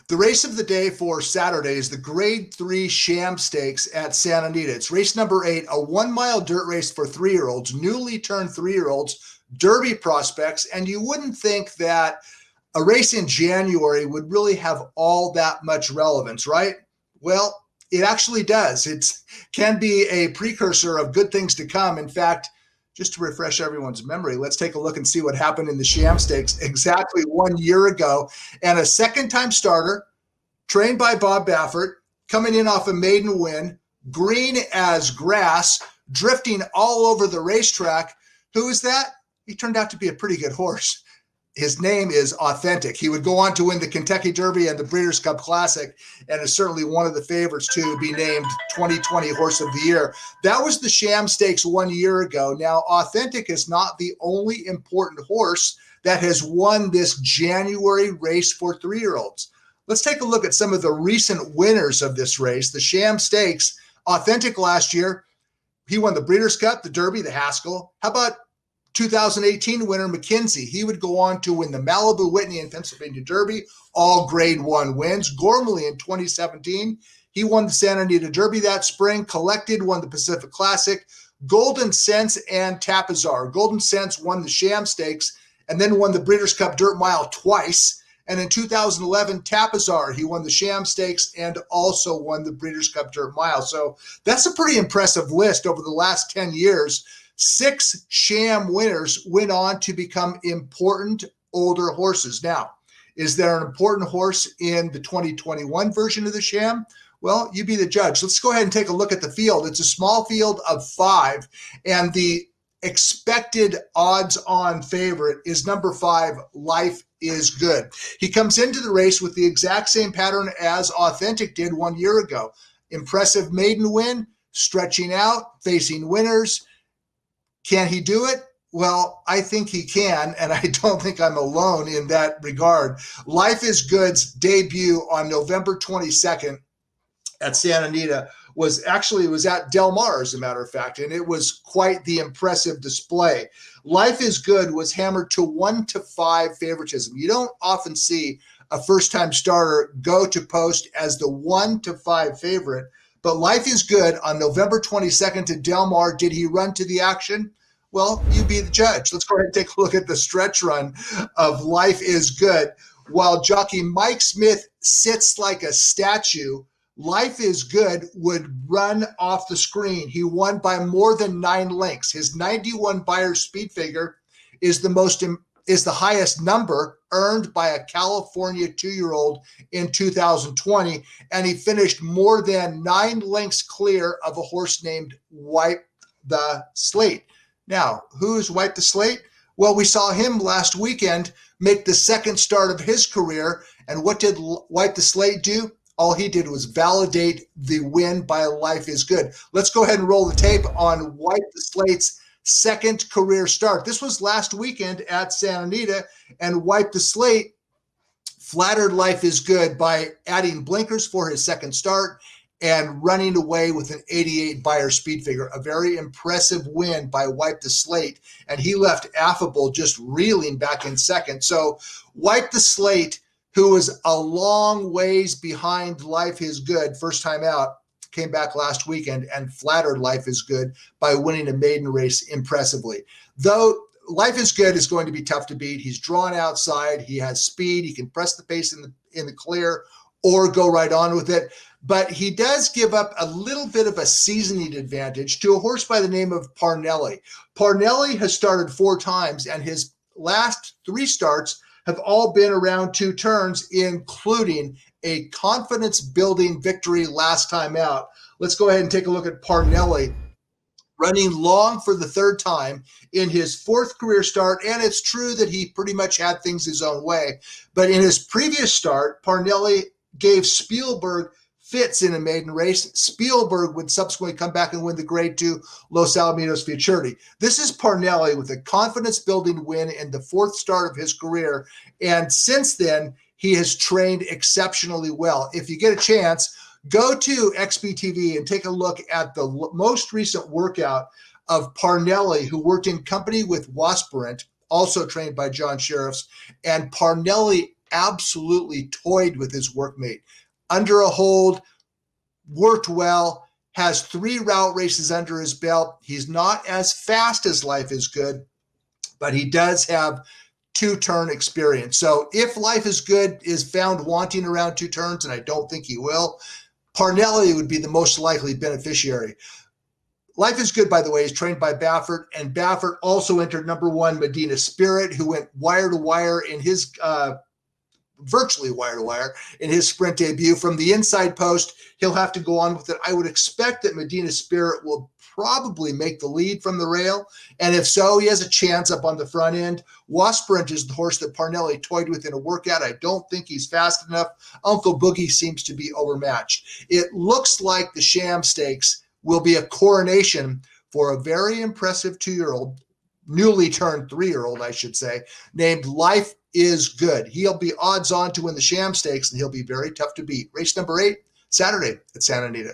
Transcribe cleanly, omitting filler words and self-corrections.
The race of the day for Saturday is the Grade 3 Sham Stakes at Santa Anita. It's race number 8, a 1-mile dirt race for 3-year-olds, newly turned 3-year-olds, Derby prospects, and you wouldn't think that a race in January would really have all that much relevance, right? Well, it actually does. It can be a precursor of good things to come. In fact, just to refresh everyone's memory, let's take a look and see what happened in the Sham Stakes exactly 1 year ago. And a second-time starter, trained by Bob Baffert, coming in off a maiden win, green as grass, drifting all over the racetrack. Who is that? He turned out to be a pretty good horse. His name is Authentic. He would go on to win the Kentucky Derby and the Breeders' Cup Classic, and is certainly one of the favorites to be named 2020 Horse of the Year. That was the Sham Stakes 1 year ago. Now, Authentic is not the only important horse that has won this January race for 3-year-olds. Let's take a look at some of the recent winners of this race. The Sham Stakes, Authentic last year, he won the Breeders' Cup, the Derby, the Haskell. How about 2018 winner McKenzie? He would go on to win the Malibu, Whitney, and Pennsylvania Derby, all Grade 1 wins. Gormley in 2017, he won the Santa Anita Derby that spring. Collected won the Pacific Classic. Golden Sense and Tapizar. Golden Sense won the Sham Stakes and then won the Breeders' Cup Dirt Mile twice. And in 2011, Tapizar, he won the Sham Stakes and also won the Breeders' Cup Dirt Mile. So that's a pretty impressive list over the last 10 years. 6 Sham winners went on to become important older horses. Now, is there an important horse in the 2021 version of the Sham? Well, you be the judge. Let's go ahead and take a look at the field. It's a small field of 5, and the expected odds-on favorite is number 5, Life is Good. He comes into the race with the exact same pattern as Authentic did 1 year ago. Impressive maiden win, stretching out, facing winners. Can he do it? Well, I think he can, and I don't think I'm alone in that regard. Life is Good's debut on November 22nd at Santa Anita was at Del Mar, as a matter of fact, and it was quite the impressive display. Life is Good was hammered to 1-5 favoritism. You don't often see a first-time starter go to post as the 1-5 favorite, but Life is Good on November 22nd to Del Mar. Did he run to the action? Well, you be the judge. Let's go ahead and take a look at the stretch run of Life is Good. While jockey Mike Smith sits like a statue, Life is Good would run off the screen. He won by more than 9 lengths. His 91 Beyer speed figure is the highest number earned by a California 2-year-old in 2020, and he finished more than 9 lengths clear of a horse named Wipe the Slate. Now, who is Wipe the Slate? Well, we saw him last weekend make the second start of his career, and what did Wipe the Slate do? All he did was validate the win by Life is Good. Let's go ahead and roll the tape on Wipe the Slate's second career start. This was last weekend at Santa Anita, and Wipe the Slate flattered Life is Good by adding blinkers for his second start and running away with an 88 Beyer speed figure. A very impressive win by Wipe the Slate, and he left Affable just reeling back in second. So Wipe the Slate, who was a long ways behind Life is Good first time out, came back last weekend and flattered Life is Good by winning a maiden race impressively. Though Life is Good is going to be tough to beat. He's drawn outside. He has speed. He can press the pace in the clear or go right on with it. But he does give up a little bit of a seasoning advantage to a horse by the name of Parnelli. Parnelli has started 4 times, and his last 3 starts have all been around 2 turns, including a confidence-building victory last time out. Let's go ahead and take a look at Parnelli running long for the 3rd time in his 4th career start. And it's true that he pretty much had things his own way. But in his previous start, Parnelli gave Spielberg fits in a maiden race. Spielberg would subsequently come back and win the Grade 2 Los Alamitos Futurity. This is Parnelli with a confidence-building win in the 4th start of his career. And since then, he has trained exceptionally well. If you get a chance, go to XBTV and take a look at the most recent workout of Parnelli, who worked in company with Wasparent, also trained by John Sheriffs. And Parnelli absolutely toyed with his workmate. Under a hold, worked well, has 3 route races under his belt. He's not as fast as Life is Good, but he does have 2-turn experience. So if Life is Good is found wanting around 2 turns, and I don't think he will, Parnelli would be the most likely beneficiary. Life is Good, by the way, is trained by Baffert, and Baffert also entered number 1 Medina Spirit, who went wire to wire in his virtually wire to wire in his sprint debut. From the inside post, he'll have to go on with it. I would expect that Medina Spirit will probably make the lead from the rail, and if so, he has a chance up on the front end. Wasprint is the horse that Parnelli toyed with in a workout. I don't think he's fast enough. Uncle Boogie seems to be overmatched. It looks like the Sham Stakes will be a coronation for a very impressive 2-year-old, newly turned 3-year-old, I should say, named Life is Good. He'll be odds on to win the Sham Stakes, and he'll be very tough to beat. Race number 8, Saturday at Santa Anita.